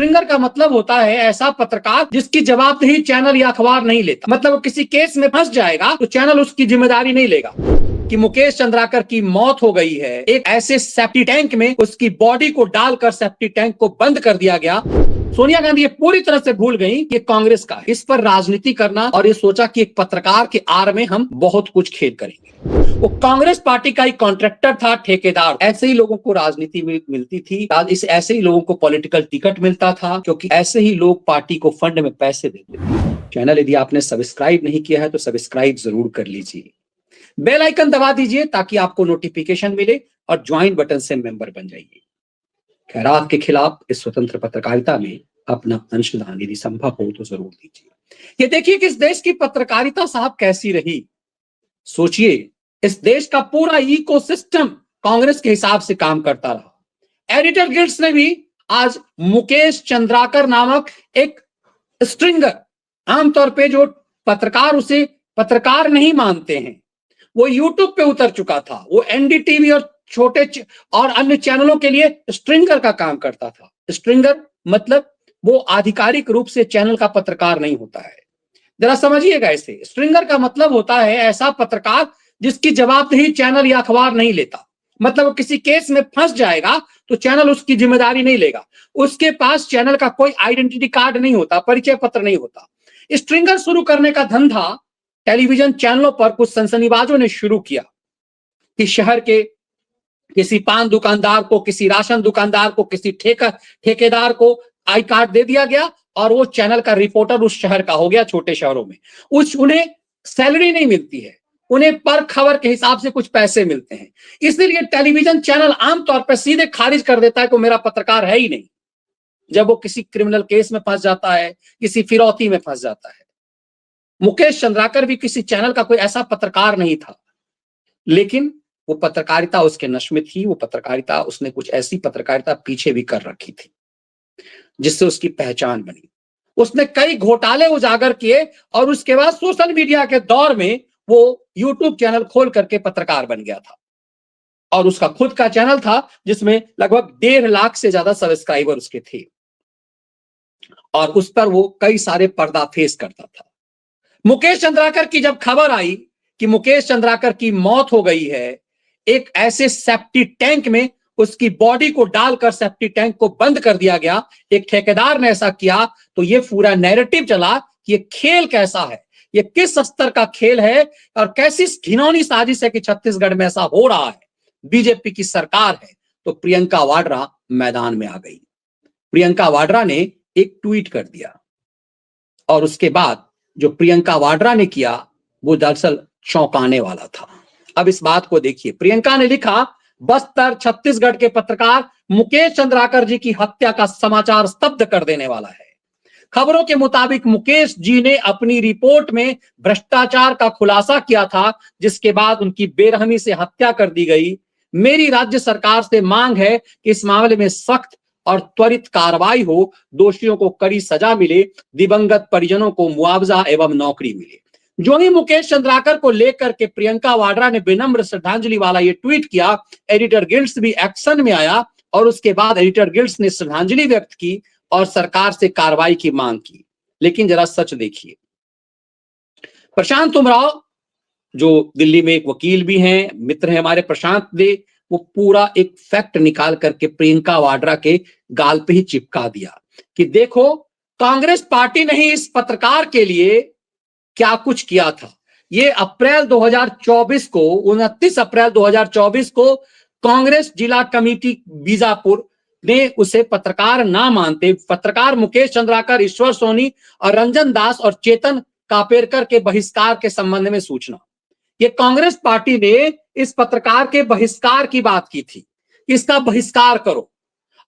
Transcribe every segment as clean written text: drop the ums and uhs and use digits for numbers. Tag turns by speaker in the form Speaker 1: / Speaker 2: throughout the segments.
Speaker 1: Stringer का मतलब होता है ऐसा पत्रकार जिसकी जवाबदेही चैनल या अखबार नहीं लेता। मतलब वो किसी केस में फंस जाएगा तो चैनल उसकी जिम्मेदारी नहीं लेगा। कि मुकेश चंद्राकर की मौत हो गई है, एक ऐसे सेप्टी टैंक में उसकी बॉडी को डालकर सेप्टी टैंक को बंद कर दिया गया। सोनिया गांधी ये पूरी तरह से भूल गई कि कांग्रेस का इस पर राजनीति करना, और ये सोचा कि एक पत्रकार के आड़ में हम बहुत कुछ खेल करेंगे। वो कांग्रेस पार्टी का एक कॉन्ट्रैक्टर था, ठेकेदार। ऐसे ही लोगों को राजनीति में मिलती थी, इस ऐसे ही लोगों को पॉलिटिकल टिकट मिलता था, क्योंकि ऐसे ही लोग पार्टी को फंड में पैसे देते थे। चैनल यदि आपने सब्सक्राइब नहीं किया है तो सब्सक्राइब जरूर कर लीजिए, बेल आइकन दबा दीजिए ताकि आपको नोटिफिकेशन मिले, और ज्वाइन बटन से मेंबर बन जाइए। खैरात के खिलाफ इस स्वतंत्र पत्रकारिता में अपना अंशदान यदि संभव हो तो जरूर दीजिए। ये देखिए कि इस देश की पत्रकारिता साहब कैसी रही। सोचिए, इस देश का पूरा इकोसिस्टम कांग्रेस के हिसाब से काम करता रहा। एडिटर गिल्ड्स ने भी आज मुकेश चंद्राकर नामक एक स्ट्रिंगर, आमतौर पे जो पत्रकार उसे पत्रकार नहीं मानते हैं, वो यूट्यूब पे उतर चुका था। वो एनडीटीवी और छोटे और अन्य चैनलों के लिए स्ट्रिंगर का काम करता था। स्ट्रिंगर मतलब वो आधिकारिक रूप से चैनल का पत्रकार नहीं होता है। जरा समझिएगा इसे। स्ट्रिंगर का मतलब होता है ऐसा पत्रकार जिसकी जवाबदेही चैनल या अखबार नहीं लेता। मतलब वो किसी केस में फंस जाएगा तो चैनल उसकी जिम्मेदारी नहीं लेगा। उसके पास चैनल का कोई आइडेंटिटी कार्ड नहीं होता, परिचय पत्र नहीं होता। स्ट्रिंगर शुरू करने का धंधा टेलीविजन चैनलों पर कुछ सनसनीबाजों ने शुरू किया कि शहर के किसी पान दुकानदार को, किसी राशन दुकानदार को, किसी ठेकेदार को आई कार्ड दे दिया गया और वो चैनल का रिपोर्टर उस शहर का हो गया। छोटे शहरों में उन्हें सैलरी नहीं मिलती है, उन्हें पर खबर के हिसाब से कुछ पैसे मिलते हैं। इसलिए टेलीविजन चैनल आमतौर पर सीधे खारिज कर देता है कि मेरा पत्रकार है ही नहीं, जब वो किसी क्रिमिनल केस में फंस जाता है, किसी फिरौती में फंस जाता है। मुकेश चंद्राकर भी किसी चैनल का कोई ऐसा पत्रकार नहीं था, लेकिन वो पत्रकारिता उसके नश में थी। वो पत्रकारिता, उसने कुछ ऐसी पत्रकारिता पीछे भी कर रखी थी जिससे उसकी पहचान बनी। उसने कई घोटाले उजागर किए और उसके बाद सोशल मीडिया के दौर में वो यूट्यूब चैनल खोल करके पत्रकार बन गया था। और उसका खुद का चैनल था जिसमें लगभग 1.5 लाख से ज्यादा सब्सक्राइबर उसके थे, और उस पर वो कई सारे पर्दाफेश करता था। मुकेश चंद्राकर की जब खबर आई कि मुकेश चंद्राकर की मौत हो गई है, एक ऐसे सेप्टी टैंक में उसकी बॉडी को डालकर सेप्टी टैंक को बंद कर दिया गया, एक ठेकेदार ने ऐसा किया, तो ये पूरा नैरेटिव चला कि ये खेल कैसा है, ये किस स्तर का खेल है और कैसी घिनौनी साजिश है कि छत्तीसगढ़ में ऐसा हो रहा है, बीजेपी की सरकार है। तो प्रियंका वाड्रा मैदान में आ गई। प्रियंका वाड्रा ने एक ट्वीट कर दिया, और उसके बाद जो प्रियंका वाड्रा ने किया वो दरअसल चौंकाने वाला था। अब इस बात को देखिए। प्रियंका ने लिखा, बस्तर छत्तीसगढ़ के पत्रकार मुकेश चंद्राकर जी की हत्या का समाचार स्तब्ध कर देने वाला है। खबरों के मुताबिक मुकेश जी ने अपनी रिपोर्ट में भ्रष्टाचार का खुलासा किया था, जिसके बाद उनकी बेरहमी से हत्या कर दी गई। मेरी राज्य सरकार से मांग है कि इस मामले में सख्त और त्वरित कार्रवाई हो, दोषियों को कड़ी सजा मिले, दिवंगत परिजनों को मुआवजा एवं नौकरी मिले। जो ही मुकेश चंद्राकर को लेकर के प्रियंका वाड्रा ने विनम्र श्रद्धांजलि वाला ये ट्वीट किया, एडिटर गिल्ड्स भी एक्शन में आया, और उसके बाद एडिटर गिल्ड्स ने श्रद्धांजलि व्यक्त की और सरकार से कार्रवाई की मांग की। लेकिन जरा सच देखिए, प्रशांत उमराव जो दिल्ली में एक वकील भी हैं, मित्र हैं हमारे प्रशांत दे, वो पूरा एक फैक्ट निकाल करके प्रियंका वाड्रा के गाल पे ही चिपका दिया कि देखो, कांग्रेस पार्टी ने ही इस पत्रकार के लिए क्या कुछ किया था। ये अप्रैल 2024 को, 29 अप्रैल 2024 को कांग्रेस जिला कमेटी बीजापुर ने उसे पत्रकार ना मानते, पत्रकार मुकेश चंद्राकर, ईश्वर सोनी और रंजन दास और चेतन कापेरकर के बहिष्कार के संबंध में सूचना। ये कांग्रेस पार्टी ने इस पत्रकार के बहिष्कार की बात की थी, इसका बहिष्कार करो।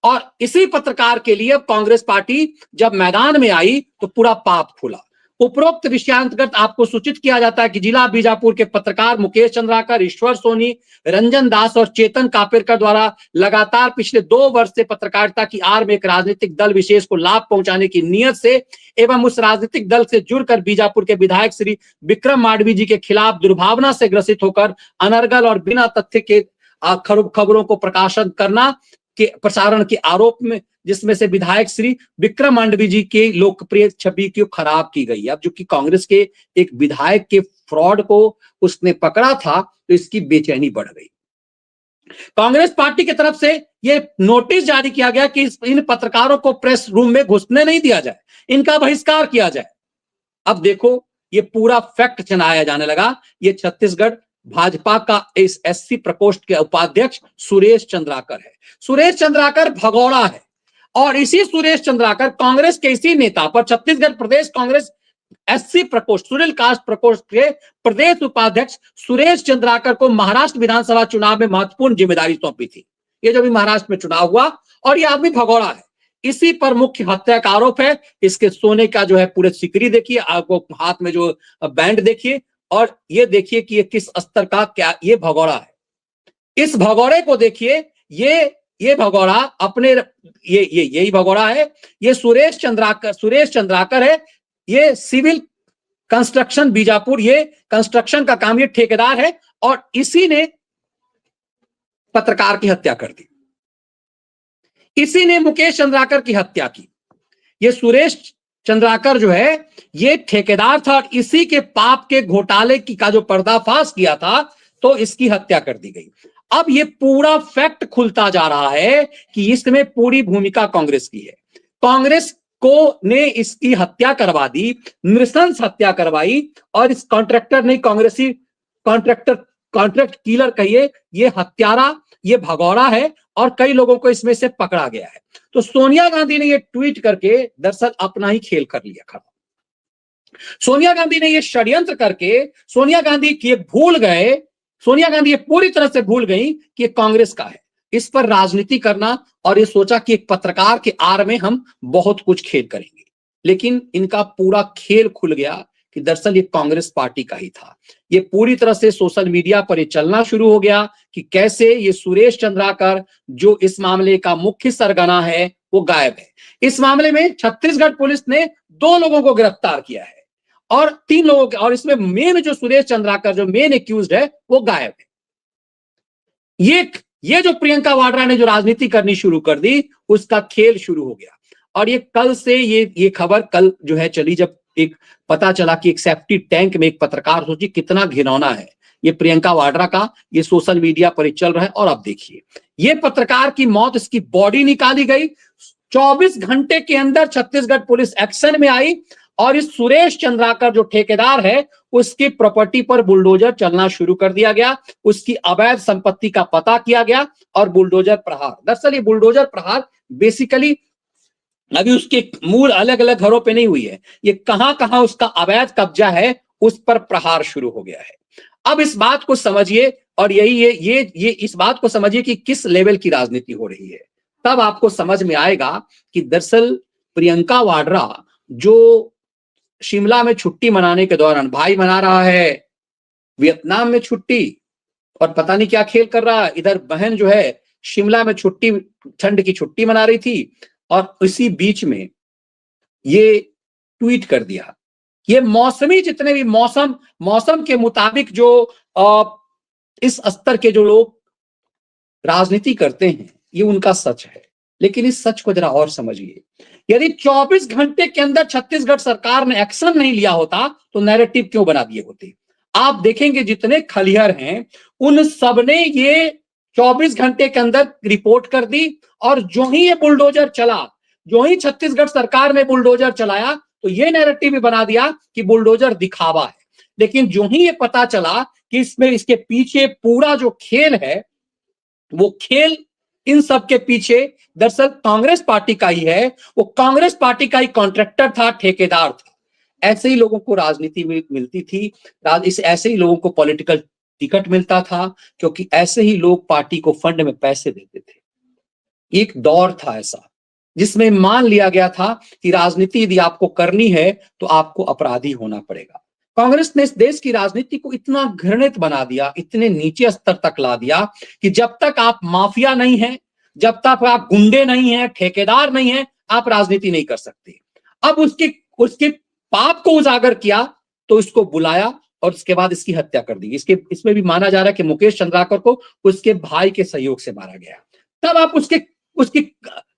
Speaker 1: और इसी पत्रकार के लिए कांग्रेस पार्टी जब मैदान में आई तो पूरा पाप खुला। उपरोक्त विषयांतर्गत आपको सूचित किया जाता है कि जिला बीजापुर के पत्रकार मुकेश चंद्राकर, ईश्वर सोनी, रंजन दास और चेतन कापेरकर द्वारा लगातार पिछले 2 वर्ष से पत्रकारिता की आड़ में एक राजनीतिक दल विशेष को लाभ पहुंचाने की नियत से एवं उस राजनीतिक दल से जुड़कर बीजापुर के विधायक श्री विक्रम माडवी जी के खिलाफ दुर्भावना से ग्रसित होकर अनर्गल और बिना तथ्य के खबरों को प्रकाशन करना, के प्रसारण के आरोप में, जिसमें से विधायक श्री विक्रम मांडवी जी के लोकप्रिय छवि को खराब की गई। अब जो कि कांग्रेस के एक विधायक के फ्रॉड को उसने पकड़ा था, तो इसकी बेचैनी बढ़ गई। कांग्रेस पार्टी की तरफ से यह नोटिस जारी किया गया कि इन पत्रकारों को प्रेस रूम में घुसने नहीं दिया जाए, इनका बहिष्कार किया जाए। अब देखो, ये पूरा फैक्ट चलाया जाने लगा। ये छत्तीसगढ़ भाजपा का इस एससी प्रकोष्ठ के उपाध्यक्ष सुरेश चंद्राकर है। सुरेश चंद्राकर भगोड़ा है, और इसी सुरेश चंद्राकर कांग्रेस के इसी नेता पर छत्तीसगढ़ प्रदेश कांग्रेस एससी प्रकोष्ठ, सुरील कास्ट प्रकोष्ठ के प्रदेश उपाध्यक्ष सुरेश चंद्राकर को महाराष्ट्र विधानसभा चुनाव में महत्वपूर्ण जिम्मेदारी सौंपी थी। ये जो भी महाराष्ट्र में चुनाव हुआ, और ये आदमी भगोड़ा है, इसी पर मुख्य हत्या का आरोप है। इसके सोने का जो है पूरे सिकरी देखिए, आपको हाथ में जो बैंड देखिए, और ये देखिए कि ये किस स्तर का, क्या ये भगोड़ा है। इस भगोड़े को देखिए, ये भगोड़ा अपने यही भगोड़ा है। ये सुरेश चंद्राकर है। ये सिविल कंस्ट्रक्शन बीजापुर, ये कंस्ट्रक्शन का काम, ये ठेकेदार है, और इसी ने पत्रकार की हत्या कर दी। इसी ने मुकेश चंद्राकर की हत्या की। ये सुरेश चंद्राकर जो है, ये ठेकेदार था, और इसी के पाप के घोटाले की का जो पर्दाफाश किया था, तो इसकी हत्या कर दी गई। अब ये पूरा फैक्ट खुलता जा रहा है कि इसमें पूरी भूमिका कांग्रेस की है। कांग्रेस को ने इसकी हत्या करवा दी, नृशंस हत्या करवाई, और इस कॉन्ट्रैक्टर ने, कांग्रेसी कॉन्ट्रैक्ट किलर कहिए, ये हत्यारा, ये भगोड़ा है, और कई लोगों को इसमें से पकड़ा गया है। तो सोनिया गांधी ने ये ट्वीट करके दरअसल अपना ही खेल कर लिया खड़ा। सोनिया गांधी ने ये षड्यंत्र करके, सोनिया गांधी ये पूरी तरह से भूल गई कि ये कांग्रेस का है। इस पर राजनीति करना, और ये सोचा कि एक पत्रकार के आड़ में हम बहुत कुछ खेल करेंगे, लेकिन इनका पूरा खेल खुल गया कि दरअसल ये कांग्रेस पार्टी का ही था। ये पूरी तरह से सोशल मीडिया पर ये चलना शुरू हो गया कि कैसे ये सुरेश चंद्राकर, जो इस मामले का मुख्य सरगना है, वो गायब है। इस मामले में छत्तीसगढ़ पुलिस ने 2 लोगों को गिरफ्तार किया है, और 3 लोगों के, और इसमें मेन जो सुरेश चंद्राकर जो मेन एक्यूज्ड है, वो गायब है। ये जो प्रियंका वाड्रा ने जो राजनीति करनी शुरू कर दी, उसका खेल शुरू हो गया। और ये कल से ये खबर कल जो है चली, जब एक पता चला कि एक सेफ्टी टैंक में एक पत्रकार, सोचिए कितना घिनौना है ये प्रियंका वाड्रा का, ये सोशल मीडिया पर चल रहा है। और अब देखिए, ये पत्रकार की मौत, इसकी बॉडी निकाली गई। 24 घंटे के अंदर छत्तीसगढ़ पुलिस एक्शन में आई, और इस सुरेश चंद्राकर जो ठेकेदार है, उसकी प्रॉपर्टी पर बुलडोजर चलना शुरू कर दिया गया। उसकी अवैध संपत्ति का पता किया गया, और बुलडोजर प्रहार, दरअसल ये बुलडोजर प्रहार बेसिकली अभी उसके मूल अलग अलग घरों पे नहीं हुई है, ये कहां कहां उसका अवैध कब्जा है, उस पर प्रहार शुरू हो गया है। अब इस बात को समझिए, और ये इस बात को समझिए कि किस लेवल की राजनीति हो रही है। तब आपको समझ में आएगा कि दरअसल प्रियंका वाड्रा, जो शिमला में छुट्टी मनाने के दौरान, भाई मना रहा है वियतनाम में छुट्टी, और पता नहीं क्या खेल कर रहा है, इधर बहन जो है शिमला में छुट्टी, ठंड की छुट्टी मना रही थी, और इसी बीच में ये ट्वीट कर दिया। ये मौसमी, जितने भी मौसम के मुताबिक जो इस स्तर के जो लोग राजनीति करते हैं, ये उनका सच है। लेकिन इस सच को जरा और समझिए, यदि 24 घंटे के अंदर छत्तीसगढ़ सरकार ने एक्शन नहीं लिया होता, तो नैरेटिव क्यों बना दिए होते। आप देखेंगे जितने खलिहर हैं, उन सब ने ये 24 घंटे के अंदर रिपोर्ट कर दी, और जो ही ये बुलडोजर चला, जो ही छत्तीसगढ़ सरकार ने बुलडोजर चलाया, तो ये नैरेटिव भी बना दिया कि बुलडोजर दिखावा है। लेकिन जो ही ये पता चला कि इसमें, इसके पीछे पूरा जो खेल है, वो खेल इन सब के पीछे दरअसल कांग्रेस पार्टी का ही है। वो कांग्रेस पार्टी का ही कॉन्ट्रैक्टर था, ठेकेदार था। ऐसे ही लोगों को राजनीति में मिलती थी, ऐसे ही लोगों को पॉलिटिकल टिकट मिलता था, क्योंकि ऐसे ही लोग पार्टी को फंड में पैसे देते थे। एक दौर था ऐसा, जिसमें मान लिया गया था कि राजनीति यदि आपको करनी है, तो आपको अपराधी होना पड़ेगा। कांग्रेस ने इस देश की राजनीति को इतना घृणित बना दिया, इतने नीचे स्तर तक ला दिया, कि जब तक आप माफिया नहीं है, जब तक आप गुंडे नहीं है, ठेकेदार नहीं है, आप राजनीति नहीं कर सकते। अब उसके पाप को उजागर किया, तो इसको बुलाया, और उसके बाद इसकी हत्या कर दी। इसमें भी माना जा रहा है कि मुकेश चंद्राकर को उसके भाई के सहयोग से मारा गया। तब आप उसके उसकी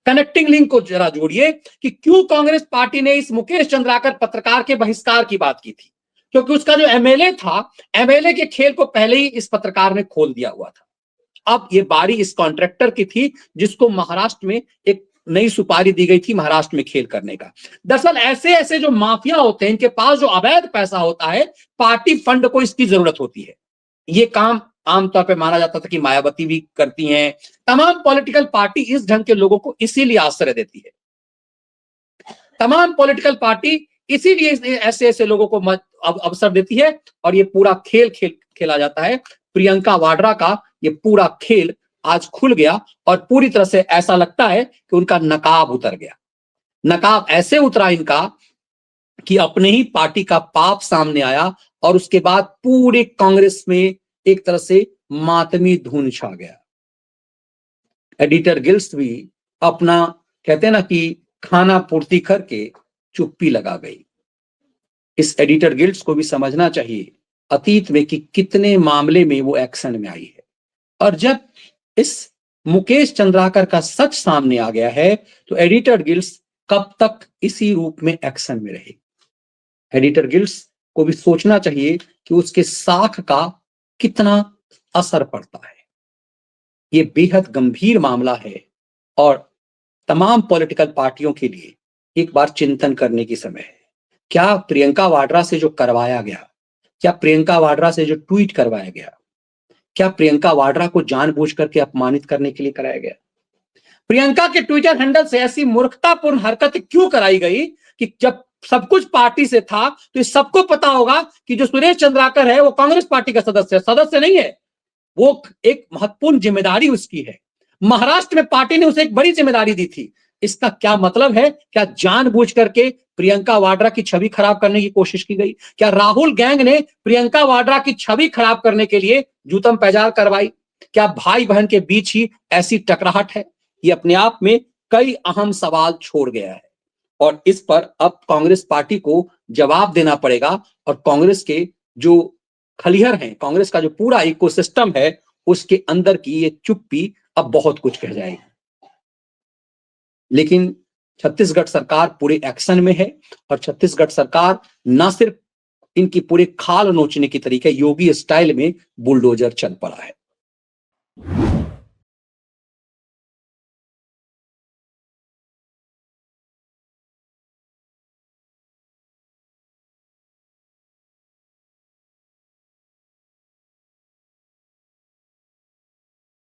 Speaker 1: कनेक्टिंग लिंक को जरा जोड़िए कि क्यों कांग्रेस पार्टी ने इस मुकेश चंद्राकर पत्रकार के बहिष्कार की बात की थी, क्योंकि उसका जो एमएलए था, एमएलए के खेल को पहले ही इस पत्रकार ने खोल दिया हुआ था। अब ये बारी इस कॉन्ट्रैक्टर की थी जिसको महाराष्ट्र में एक नई सुपारी दी गई थी महाराष्ट्र में खेल करने का। दरअसल ऐसे ऐसे जो माफिया होते हैं, इनके पास जो अवैध पैसा होता है, पार्टी फंड को इसकी जरूरत होती है। ये काम आमतौर पे माना जाता था कि मायावती भी करती हैं। तमाम पॉलिटिकल पार्टी इस ढंग के लोगों को इसीलिए आश्रय देती है। तमाम पॉलिटिकल पार्टी इसीलिए ऐसे ऐसे लोगों को अवसर देती है और ये पूरा खेला जाता है। प्रियंका वाड्रा का ये पूरा खेल आज खुल गया और पूरी तरह से ऐसा लगता है कि उनका नकाब उतर गया। नकाब ऐसे उतरा इनका कि अपने ही पार्टी का पाप सामने आया और उसके बाद पूरे कांग्रेस में एक तरह से मातमी धुन छा गया। एडिटर गिल्स भी अपना, कहते हैं ना कि खाना पूर्ति करके चुप्पी लगा गई। इस एडिटर गिल्ड्स को भी समझना चाहिए अतीत में कि कितने मामले में वो एक्शन में आई है, और जब इस मुकेश चंद्राकर का सच सामने आ गया है तो एडिटर गिल्ड्स कब तक इसी रूप में एक्शन में रहे। एडिटर गिल्ड्स को भी सोचना चाहिए कि उसके साख का कितना असर पड़ता है। ये बेहद गंभीर मामला है और तमाम पॉलिटिकल पार्टियों के लिए एक बार चिंतन करने की समय है। क्या प्रियंका वाड्रा से जो करवाया गया, क्या प्रियंका वाड्रा से जो ट्वीट करवाया गया, क्या प्रियंका वाड्रा को जानबूझ करके अपमानित करने के लिए कराया गया? प्रियंका के ट्विटर हैंडल से ऐसी मूर्खतापूर्ण हरकत क्यों कराई गई कि जब सब कुछ पार्टी से था तो सबको पता होगा कि जो सुरेश चंद्राकर है वो कांग्रेस पार्टी का सदस्य नहीं है, वो एक महत्वपूर्ण जिम्मेदारी उसकी है। महाराष्ट्र में पार्टी ने उसे एक बड़ी जिम्मेदारी दी थी। इसका क्या मतलब है? क्या जानबूझ करके प्रियंका वाड्रा की छवि खराब करने की कोशिश की गई? क्या राहुल गैंग ने प्रियंका वाड्रा की छवि खराब करने के लिए जूतम पैजार करवाई? क्या भाई बहन के बीच ही ऐसी टकराहट है? ये अपने आप में कई अहम सवाल छोड़ गया है और इस पर अब कांग्रेस पार्टी को जवाब देना पड़ेगा और कांग्रेस के जो खलिहर हैं, कांग्रेस का जो पूरा इकोसिस्टम है, उसके अंदर की ये चुप्पी अब बहुत कुछ कह जाएगी। लेकिन छत्तीसगढ़ सरकार पूरे एक्शन में है और छत्तीसगढ़ सरकार न सिर्फ इनकी पूरे खाल नोचने की तरीके योगी स्टाइल में बुलडोजर चल पड़ा है।